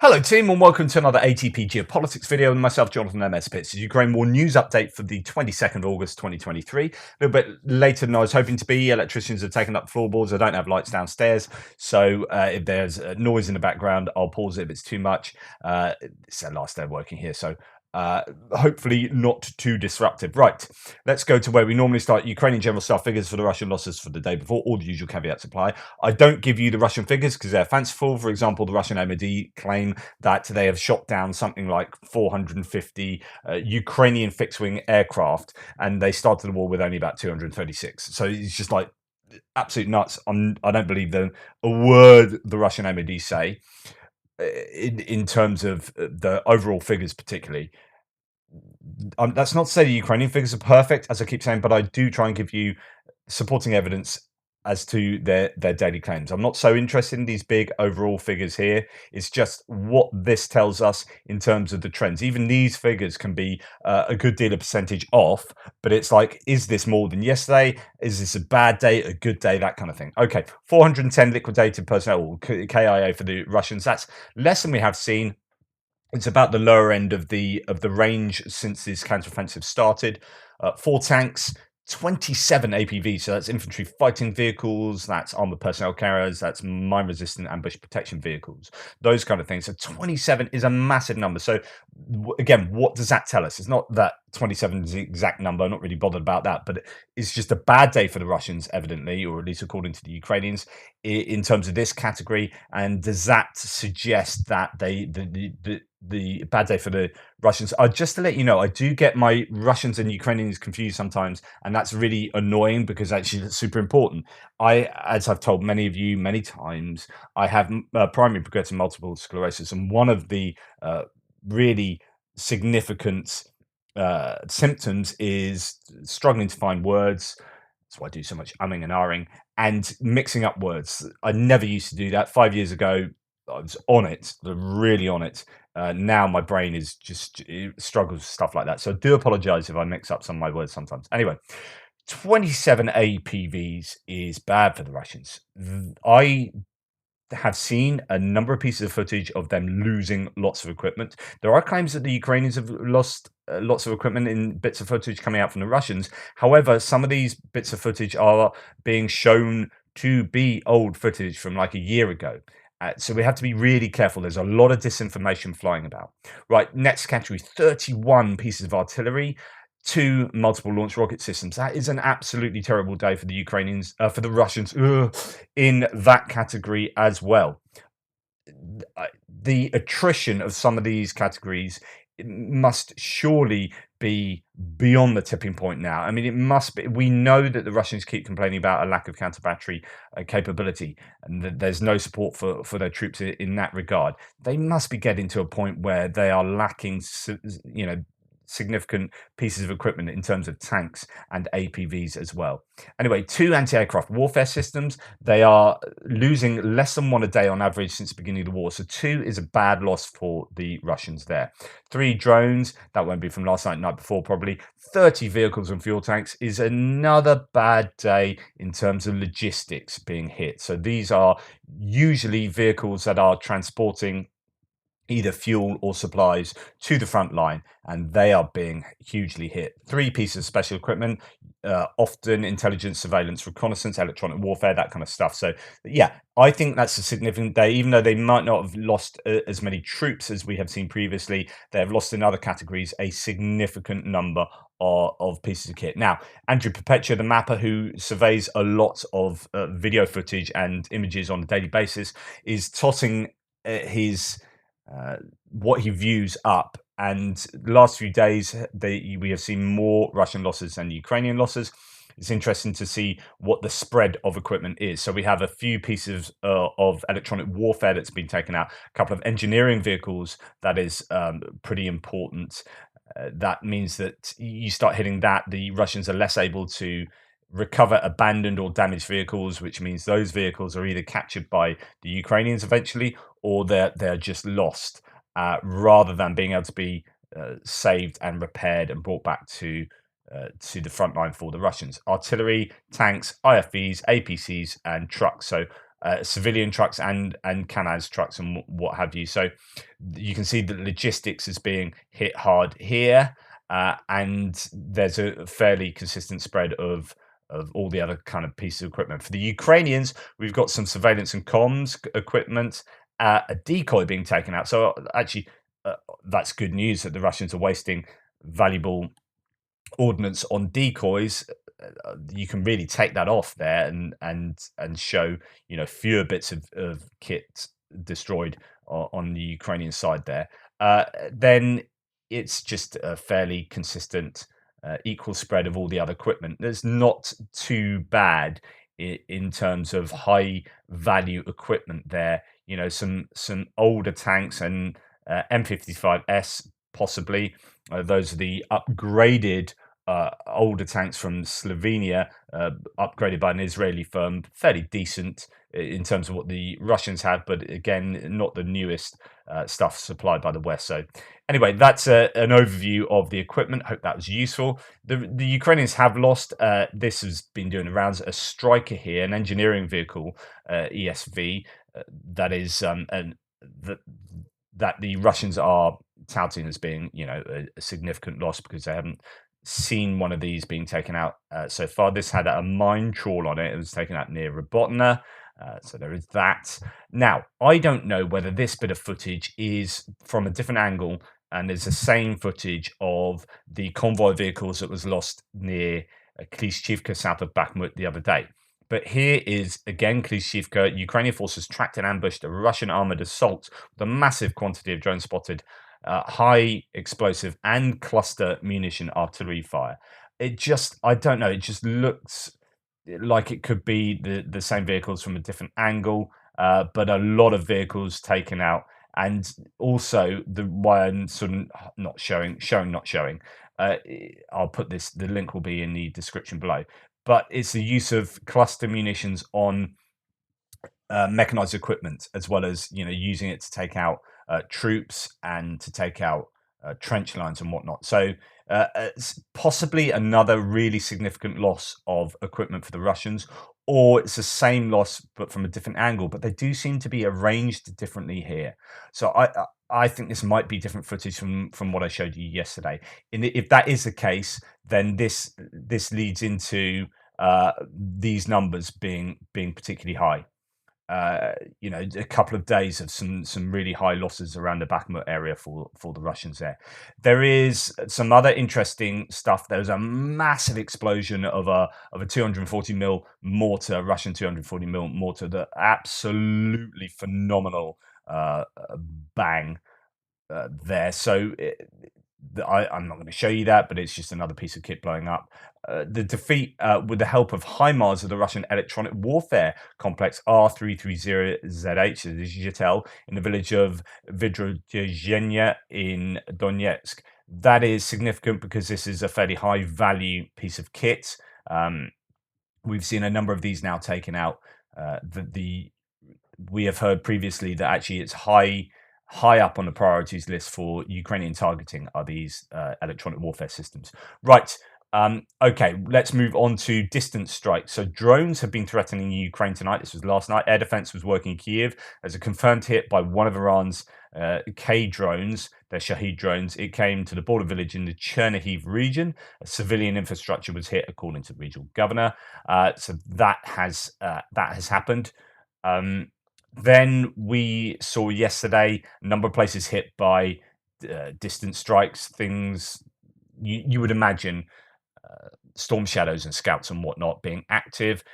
Hello team and welcome to another ATP Geopolitics video with myself, Jonathan MS Pitts. Ukraine War news update for the 22nd of August 2023. A little bit later than I was hoping to be. Electricians have taken up floorboards. I don't have lights downstairs, so if there's noise in the background, I'll pause it if it's too much. It's their last day of working here, so hopefully not too disruptive. Right, let's go to where we normally start. Ukrainian general staff figures for the Russian losses for the day before. All the usual caveats apply. I don't give you the Russian figures because they're fanciful. For example, the Russian MOD claim that they have shot down something like 450 Ukrainian fixed-wing aircraft, and they started the war with only about 236. So it's just like absolute nuts. I don't believe a word the Russian MOD say in terms of the overall figures, particularly. That's not to say the Ukrainian figures are perfect, as I keep saying, but I do try and give you supporting evidence as to their daily claims. I'm not so interested in these big overall figures here. It's just what this tells us in terms of the trends. Even these figures can be a good deal of percentage off, but it's like, is this more than yesterday? Is this a bad day, a good day, that kind of thing? Okay, 410 liquidated personnel, KIA for the Russians. That's less than we have seen. It's about the lower end of the range since this counteroffensive started. 4 tanks, 27 APVs, so that's infantry fighting vehicles, that's armored personnel carriers, that's mine-resistant ambush protection vehicles, those kind of things. So 27 is a massive number. So again, what does that tell us? It's not that 27 is the exact number. I'm not really bothered about that, but it's just a bad day for the Russians, evidently, or at least according to the Ukrainians, in terms of this category. And does that suggest that the bad day for the Russians? Just to let you know, I do get my Russians and Ukrainians confused sometimes, and that's really annoying because actually it's super important. As I've told many of you many times, I have primary progressive multiple sclerosis, and one of the really significant symptoms is struggling to find words. That's why I do so much umming and ahhing and mixing up words. I never used to do that. 5 years ago, I was on it, really on it. Now my brain is just struggles with stuff like that. So I do apologize if I mix up some of my words sometimes. Anyway, 27 APVs is bad for the Russians. I have seen a number of pieces of footage of them losing lots of equipment. There are claims that the Ukrainians have lost lots of equipment in bits of footage coming out from the Russians. However, some of these bits of footage are being shown to be old footage from like a year ago. So we have to be really careful. There's a lot of disinformation flying about. Right, next category, 31 pieces of artillery, 2 multiple launch rocket systems. That is an absolutely terrible day for the Ukrainians, for the Russians, in that category as well. The attrition of some of these categories must surely be beyond the tipping point now. I mean, it must be. We know that the Russians keep complaining about a lack of counter battery capability, and that there's no support for their troops in that regard. They must be getting to a point where they are lacking, significant pieces of equipment in terms of tanks and APVs as well. Anyway, 2 anti-aircraft warfare systems. They are losing less than 1 a day on average since the beginning of the war. So 2 is a bad loss for the Russians there. 3 drones. That won't be from last night before probably. 30 vehicles and fuel tanks is another bad day in terms of logistics being hit. So these are usually vehicles that are transporting either fuel or supplies to the front line, and they are being hugely hit. 3 pieces of special equipment, often intelligence, surveillance, reconnaissance, electronic warfare, that kind of stuff. So yeah, I think that's a significant day. Even though they might not have lost as many troops as we have seen previously, they have lost in other categories a significant number of pieces of kit. Now, Andrew Perpetua, the mapper who surveys a lot of video footage and images on a daily basis, is tossing his what he views up, and the last few days we have seen more Russian losses than Ukrainian losses. It's interesting to see what the spread of equipment is. So we have a few pieces of electronic warfare that's been taken out, a couple of engineering vehicles that is pretty important. That means that you start hitting that, the Russians are less able to recover abandoned or damaged vehicles, which means those vehicles are either captured by the Ukrainians eventually, or they're just lost, rather than being able to be saved and repaired and brought back to the front line for the Russians. Artillery, tanks, IFVs, APCs, and trucks. So civilian trucks and Canaz trucks and what have you. So you can see that logistics is being hit hard here, and there's a fairly consistent spread of all the other kind of pieces of equipment. For the Ukrainians, we've got some surveillance and comms equipment, a decoy being taken out. So actually, uh, that's good news that the Russians are wasting valuable ordnance on decoys. You can really take that off there and show fewer bits of kit destroyed on the Ukrainian side there. Then it's just a fairly consistent, equal spread of all the other equipment. There's not too bad in terms of high value equipment there. Some older tanks and M55S possibly. Those are the upgraded older tanks from Slovenia, upgraded by an Israeli firm, fairly decent in terms of what the Russians have, but again, not the newest stuff supplied by the West. So, anyway, that's an overview of the equipment. Hope that was useful. The Ukrainians have lost. This has been doing the rounds. A Striker here, an engineering vehicle, ESV, that is and that that the Russians are touting as being, a significant loss because they haven't seen one of these being taken out so far. This had a mine trawl on it. It was taken out near Robotna. So there is that. Now, I don't know whether this bit of footage is from a different angle and is the same footage of the convoy vehicles that was lost near Klishchivka, south of Bakhmut, the other day. But here is again Klishchivka. Ukrainian forces tracked and ambushed a Russian armored assault with a massive quantity of drones spotted, high explosive and cluster munition artillery fire. I don't know, it just looks like it could be the same vehicles from a different angle, but a lot of vehicles taken out. And also the why I'm sort of not not showing. I'll put the link will be in the description below. But it's the use of cluster munitions on mechanized equipment, as well as using it to take out troops and to take out trench lines and whatnot. So it's possibly another really significant loss of equipment for the Russians, or it's the same loss but from a different angle. But they do seem to be arranged differently here. So I think this might be different footage from what I showed you yesterday. If that is the case, then this leads into these numbers being particularly high. A couple of days of some really high losses around the Bakhmut area for the Russians there. There is some other interesting stuff. There was a massive explosion of a 240 mil mortar, Russian 240 mil mortar, that absolutely phenomenal bang there. So I'm not going to show you that, but it's just another piece of kit blowing up. The defeat, with the help of HIMARS of the Russian electronic warfare complex R330ZH, as you tell, in the village of Vidrozhenya in Donetsk. That is significant because this is a fairly high value piece of kit. We've seen a number of these now taken out. We have heard previously that actually it's high up on the priorities list for Ukrainian targeting are these electronic warfare systems. Right. Okay, let's move on to distance strikes. So drones have been threatening Ukraine tonight. This was last night. Air defense was working in Kiev as a confirmed hit by one of Iran's K drones, their Shahid drones. It came to the border village in the Chernihiv region. A civilian infrastructure was hit, according to the regional governor. So that has happened. Then we saw yesterday a number of places hit by distance strikes. Things you would imagine, storm shadows and scouts and whatnot being active.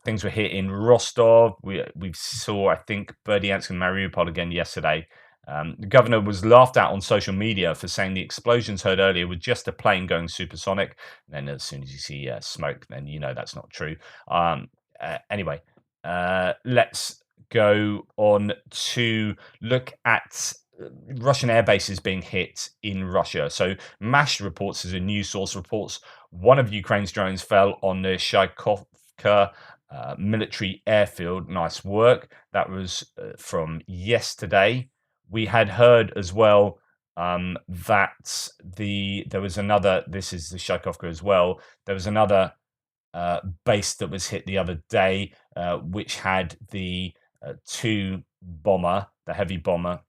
Things were hit in Rostov. We saw, I think, Berdyansk and Mariupol again yesterday. The governor was laughed at on social media for saying the explosions heard earlier were just a plane going supersonic. And then as soon as you see smoke, then you know that's not true. Anyway, let's go on to look at Russian air bases being hit in Russia. So MASH reports, as a news source reports, one of Ukraine's drones fell on the Shaikovka military airfield. Nice work. That was from yesterday. We had heard as well that there was another. This is the Shaikovka as well. There was another base that was hit the other day, which had the the heavy bomber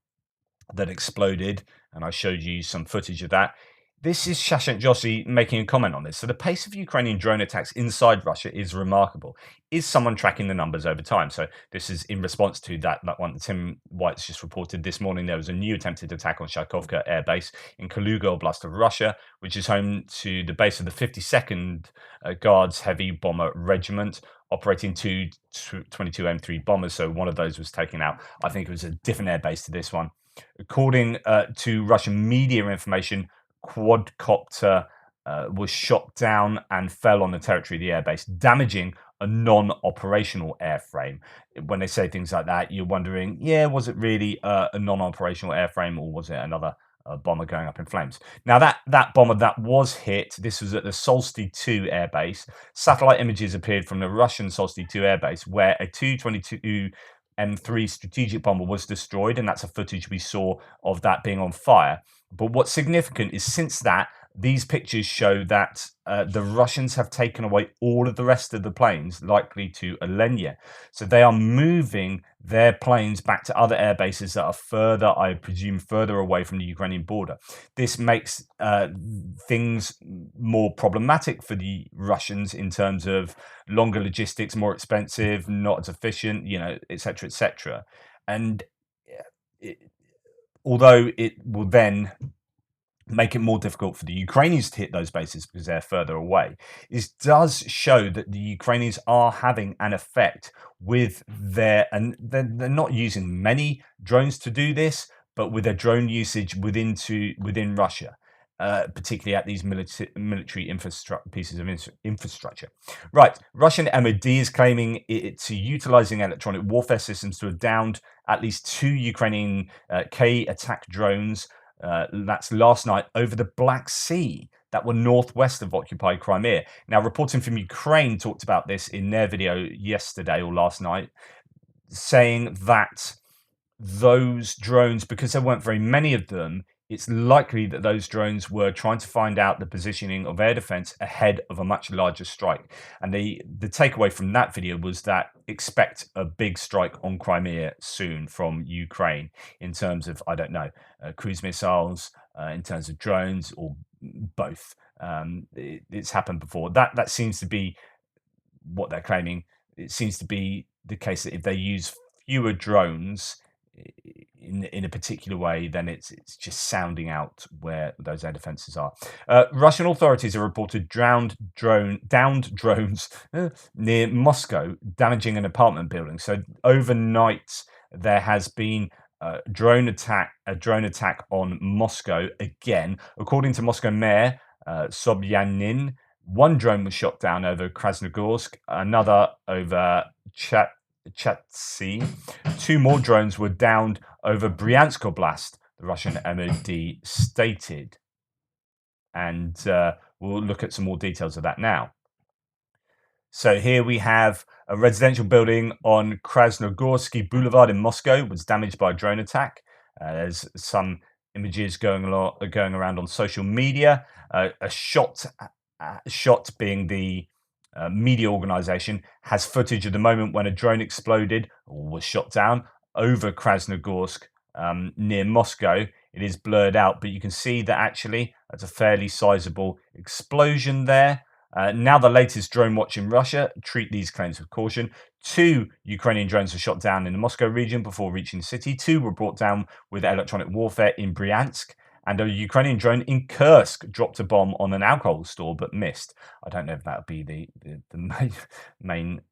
that exploded, and I showed you some footage of that. This is Shashank Joshi making a comment on this. So the pace of Ukrainian drone attacks inside Russia is remarkable. Is someone tracking the numbers over time? So this is in response to that one that Tim White's just reported this morning. There was a new attempted attack on Sharkovka Air Base in Kaluga Oblast of Russia, which is home to the base of the 52nd Guards Heavy Bomber Regiment, operating two 22 M3 bombers. So one of those was taken out. I think it was a different air base to this one. According to Russian media information, quadcopter was shot down and fell on the territory of the airbase, damaging a non-operational airframe. When they say things like that, you're wondering, yeah, was it really a non-operational airframe, or was it another bomber going up in flames? Now, that bomber that was hit, this was at the Solsty 2 airbase. Satellite images appeared from the Russian Solsty 2 airbase, where a Tu-22 M3 strategic bomber was destroyed, and that's a footage we saw of that being on fire. But what's significant is since that, these pictures show that the Russians have taken away all of the rest of the planes likely to Alenia. So they are moving their planes back to other air bases that are further, I presume, further away from the Ukrainian border. This makes things more problematic for the Russians in terms of longer logistics, more expensive, not as efficient, etc., etc. And it, although it will then make it more difficult for the Ukrainians to hit those bases because they're further away, it does show that the Ukrainians are having an effect with and they're not using many drones to do this, but with their drone usage within Russia. Particularly at these military pieces of infrastructure. Right, Russian MOD is claiming it's utilizing electronic warfare systems to have downed at least 2 Ukrainian K attack drones. That's last night over the Black Sea that were northwest of occupied Crimea. Now, reporting from Ukraine talked about this in their video yesterday or last night, saying that those drones, because there weren't very many of them, it's likely that those drones were trying to find out the positioning of air defense ahead of a much larger strike. And the takeaway from that video was that expect a big strike on Crimea soon from Ukraine in terms of, I don't know, cruise missiles, in terms of drones, or both. It's happened before. That seems to be what they're claiming. It seems to be the case that if they use fewer drones in a particular way, then it's just sounding out where those air defenses are. Russian authorities have reported downed drones near Moscow, damaging an apartment building. So overnight there has been a drone attack on Moscow again, according to Moscow Mayor Sobyanin. One drone was shot down over Krasnogorsk, another over Chatsy. 2 more drones were downed over Bryansk Oblast, the Russian MOD stated. And we'll look at some more details of that now. So here we have a residential building on Krasnogorsky Boulevard in Moscow was damaged by a drone attack. There's some images going around on social media. A shot being the media organization has footage of the moment when a drone exploded or was shot down over Krasnogorsk near Moscow. It is blurred out, but you can see that actually that's a fairly sizable explosion there. Now the latest drone watch in Russia, treat these claims with caution. 2 Ukrainian drones were shot down in the Moscow region before reaching the city. 2 were brought down with electronic warfare in Bryansk. And a Ukrainian drone in Kursk dropped a bomb on an alcohol store but missed. I don't know if that would be the main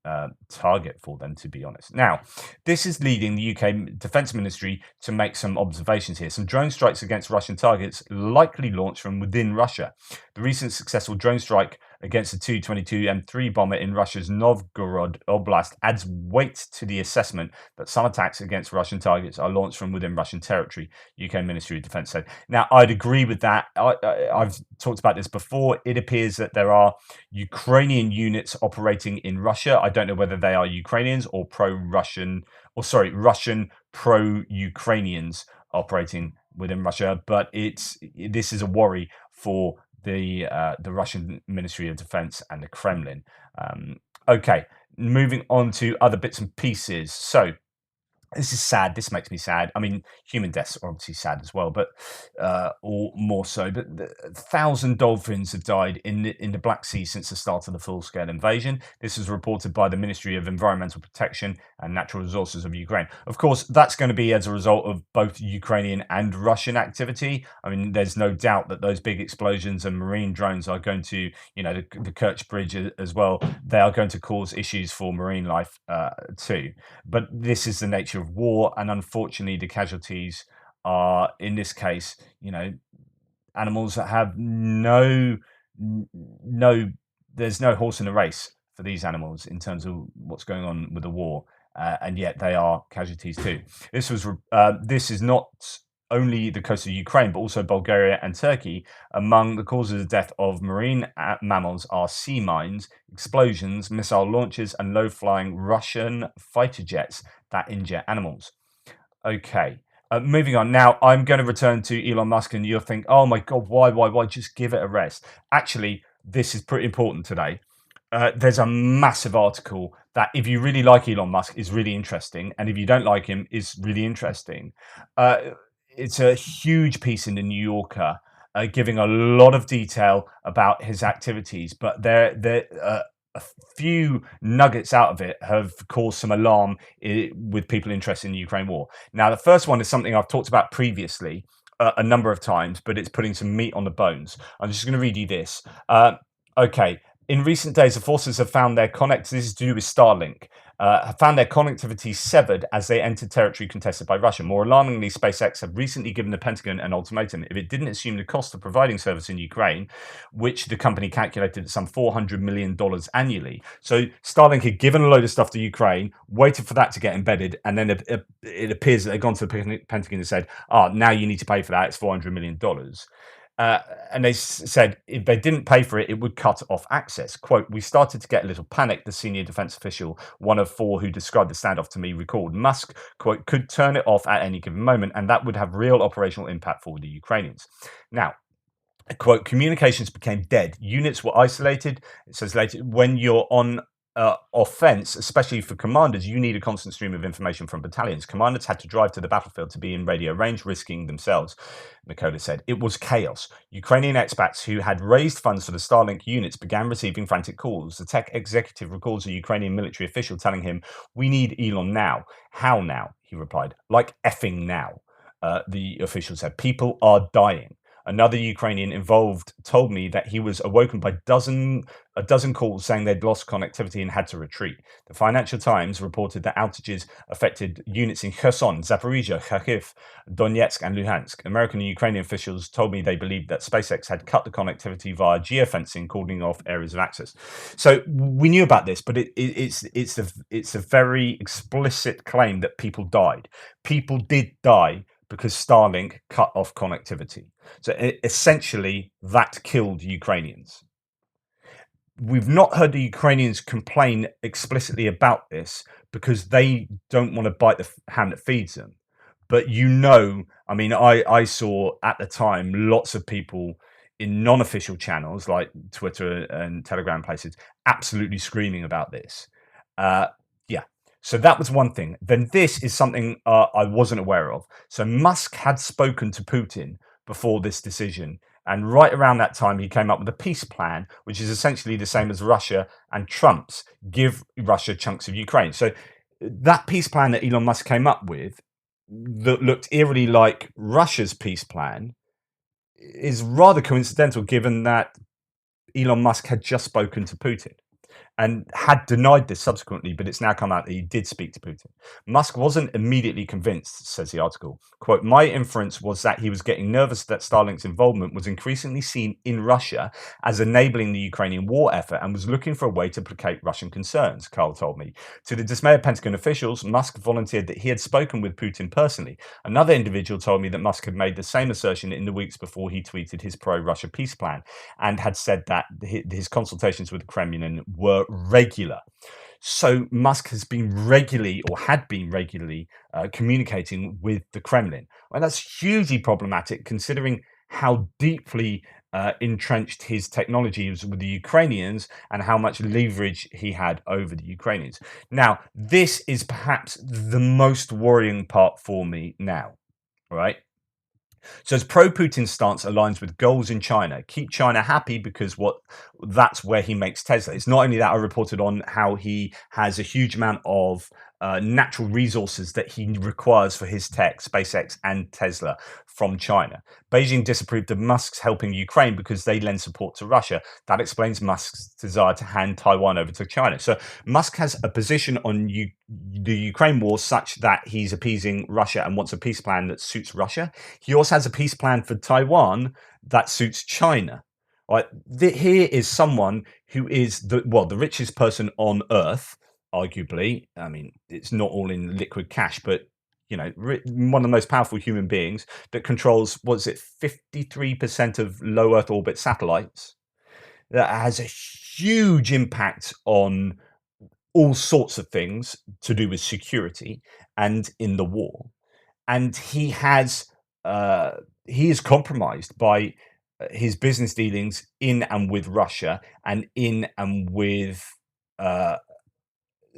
target for them, to be honest. Now, this is leading the UK Defence Ministry to make some observations here. Some drone strikes against Russian targets likely launched from within Russia. The recent successful drone strike against the Tu-22 M3 bomber in Russia's Novgorod Oblast adds weight to the assessment that some attacks against Russian targets are launched from within Russian territory, UK Ministry of Defence said. Now, I'd agree with that. I've talked about this before. It appears that there are Ukrainian units operating in Russia. I don't know whether they are Ukrainians or Russian pro-Ukrainians operating within Russia, but this is a worry for the Russian Ministry of Defense and the Kremlin. Okay, moving on to other bits and pieces. So this is sad. This makes me sad. I mean, human deaths are obviously sad as well, but or more so. But 1,000 dolphins have died in the Black Sea since the start of the full-scale invasion. This is reported by the Ministry of Environmental Protection and Natural Resources of Ukraine. Of course, that's going to be as a result of both Ukrainian and Russian activity. I mean, there's no doubt that those big explosions and marine drones are going to, the Kerch Bridge as well. They are going to cause issues for marine life too. But this is the nature of war, and unfortunately, the casualties are, in this case, animals that have no. There's no horse in the race for these animals in terms of what's going on with the war, and yet they are casualties too. This is not only the coast of Ukraine, but also Bulgaria and Turkey. Among the causes of death of marine mammals are sea mines, explosions, missile launches, and low-flying Russian fighter jets that injure animals. Okay. Moving on. Now, I'm going to return to Elon Musk, and you'll think, oh my God, why? Just give it a rest. Actually, this is pretty important today. There's a massive article that, if you really like Elon Musk, is really interesting, and if you don't like him, is really interesting. It's a huge piece in the New Yorker, giving a lot of detail about his activities, but a few nuggets out of it have caused some alarm with people interested in the Ukraine war. Now, the first one is something I've talked about previously a number of times, but it's putting some meat on the bones. I'm just going to read you this. Okay. In recent days, the forces have found their this is to do with Starlink, have found their connectivity severed as they entered territory contested by Russia. More alarmingly, SpaceX have recently given the Pentagon an ultimatum. If it didn't assume the cost of providing service in Ukraine, which the company calculated at some $400 million annually. So Starlink had given a load of stuff to Ukraine, waited for that to get embedded, and then it appears that they've gone to the Pentagon and said, now you need to pay for that. It's $400 million. And they said if they didn't pay for it, it would cut off access. Quote, we started to get a little panic, the senior defense official, one of four who described the standoff to me, recalled. Musk, quote, could turn it off at any given moment, and that would have real operational impact for the Ukrainians. Now, quote, communications became dead. Units were isolated. It says later, when you're on offense, especially for commanders, you need a constant stream of information from battalions. Commanders had to drive to the battlefield to be in radio range, risking themselves. Mikola said it was chaos. Ukrainian expats who had raised funds for the Starlink units began receiving frantic calls. The tech executive recalls a Ukrainian military official telling him, "We need Elon now." "How now?" he replied. "Like effing now." The official said, "People are dying." Another Ukrainian involved told me that he was awoken by a dozen calls saying they'd lost connectivity and had to retreat. The Financial Times reported that outages affected units in Kherson, Zaporizhia, Kharkiv, Donetsk, and Luhansk. American and Ukrainian officials told me they believed that SpaceX had cut the connectivity via geofencing, calling off areas of access. So we knew about this, but it's a very explicit claim that people died. People did die because Starlink cut off connectivity. So essentially, that killed Ukrainians. We've not heard the Ukrainians complain explicitly about this because they don't want to bite the hand that feeds them. But I mean, I saw at the time lots of people in non-official channels like Twitter and Telegram places absolutely screaming about this. Yeah. So that was one thing. Then this is something I wasn't aware of. So Musk had spoken to Putin before this decision. And right around that time, he came up with a peace plan, which is essentially the same as Russia and Trump's, give Russia chunks of Ukraine. So that peace plan that Elon Musk came up with that looked eerily like Russia's peace plan is rather coincidental, given that Elon Musk had just spoken to Putin and had denied this subsequently, but it's now come out that he did speak to Putin. Musk wasn't immediately convinced, says the article. Quote, my inference was that he was getting nervous that Starlink's involvement was increasingly seen in Russia as enabling the Ukrainian war effort and was looking for a way to placate Russian concerns, Carl told me. To the dismay of Pentagon officials, Musk volunteered that he had spoken with Putin personally. Another individual told me that Musk had made the same assertion in the weeks before he tweeted his pro-Russia peace plan and had said that his consultations with the Kremlin were regular. So Musk has been regularly or had been regularly communicating with the Kremlin. Well, that's hugely problematic considering how deeply entrenched his technologies with the Ukrainians and how much leverage he had over the Ukrainians. Now, this is perhaps the most worrying part for me now, right? So his pro-Putin stance aligns with goals in China. Keep China happy because that's where he makes Tesla. It's not only that, I reported on how he has a huge amount of natural resources that he requires for his tech, SpaceX and Tesla, from China. Beijing disapproved of Musk's helping Ukraine because they lend support to Russia. That explains Musk's desire to hand Taiwan over to China. So Musk has a position on the Ukraine war such that he's appeasing Russia and wants a peace plan that suits Russia. He also has a peace plan for Taiwan that suits China. Right? Here is someone who is the richest person on earth, arguably. I mean, it's not all in liquid cash, but one of the most powerful human beings that controls, what's it, 53% of low Earth orbit satellites. That has a huge impact on all sorts of things to do with security and in the war. And he is compromised by his business dealings in and with Russia and in and with uh,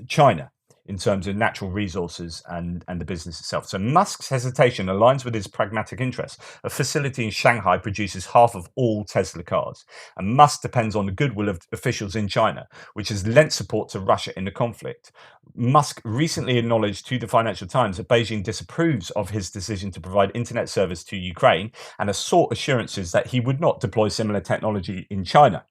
China in terms of natural resources and the business itself. So Musk's hesitation aligns with his pragmatic interests. A facility in Shanghai produces half of all Tesla cars, and Musk depends on the goodwill of officials in China, which has lent support to Russia in the conflict. Musk recently acknowledged to the Financial Times that Beijing disapproves of his decision to provide internet service to Ukraine and has sought assurances that he would not deploy similar technology in China.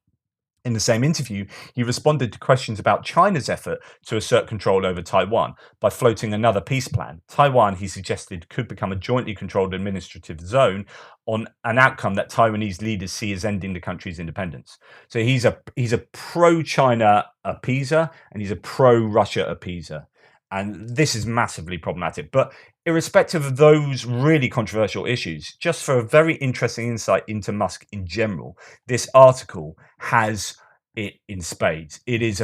In the same interview, he responded to questions about China's effort to assert control over Taiwan by floating another peace plan. Taiwan, he suggested, could become a jointly controlled administrative zone on an outcome that Taiwanese leaders see as ending the country's independence. So he's a pro-China appeaser and he's a pro-Russia appeaser. And this is massively problematic. But irrespective of those really controversial issues, just for a very interesting insight into Musk in general, this article has it in spades. It's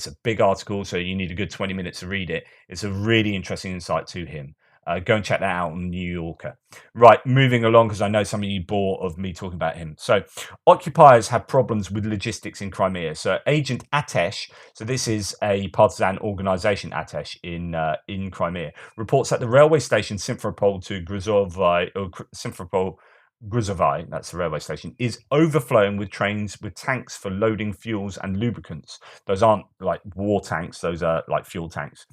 a big article, so you need a good 20 minutes to read it. It's a really interesting insight to him. Go and check that out on New Yorker. Right, moving along, because I know some of you bored of me talking about him. So occupiers have problems with logistics in Crimea. So Agent Atesh, so this is a partisan organization, Atesh, in Crimea, reports that the railway station Simferopol to Simferopol Gruzovai, that's the railway station, is overflowing with trains with tanks for loading fuels and lubricants. Those aren't like war tanks, those are like fuel tanks.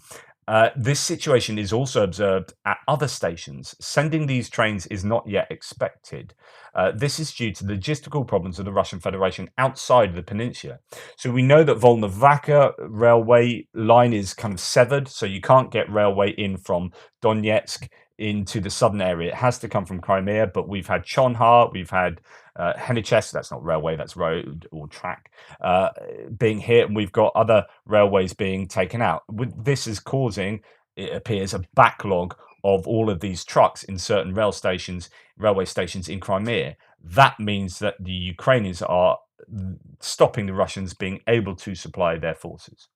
This situation is also observed at other stations. Sending these trains is not yet expected. This is due to the logistical problems of the Russian Federation outside the peninsula. So we know that Volnovakha railway line is kind of severed, so you can't get railway in from Donetsk into the southern area. It has to come from Crimea, but we've had Chonhar, we've had Henichesk, that's not railway, that's road or track, being hit, and we've got other railways being taken out. This is causing, it appears, a backlog of all of these trucks in certain railway stations in Crimea. That means that the Ukrainians are stopping the Russians being able to supply their forces.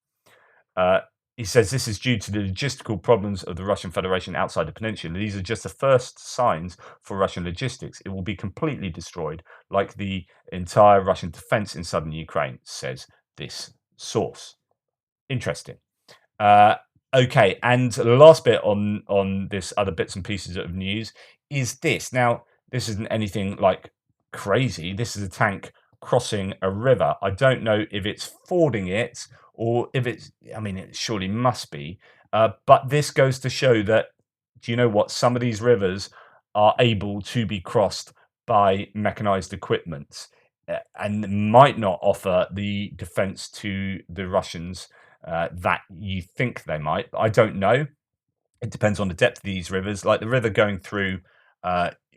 He says this is due to the logistical problems of the Russian Federation outside the peninsula. These are just the first signs for Russian logistics. It will be completely destroyed, like the entire Russian defense in southern Ukraine, says this source. Interesting. Okay, and the last bit on this other bits and pieces of news is this. Now, this isn't anything like crazy. This is a tank crossing a river. I don't know if it's fording it or if it's, I mean, it surely must be. But this goes to show that, do you know what? Some of these rivers are able to be crossed by mechanized equipment and might not offer the defense to the Russians that you think they might. I don't know. It depends on the depth of these rivers. Like the river going through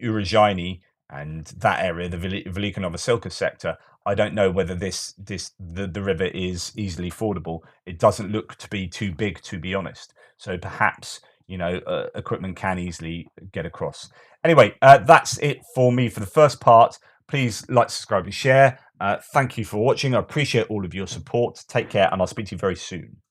Uruzhany and that area, the Velika Novoselka sector, I don't know whether the river is easily fordable. It doesn't look to be too big, to be honest. So perhaps equipment can easily get across. Anyway, that's it for me for the first part. Please like, subscribe, and share. Thank you for watching. I appreciate all of your support. Take care, and I'll speak to you very soon.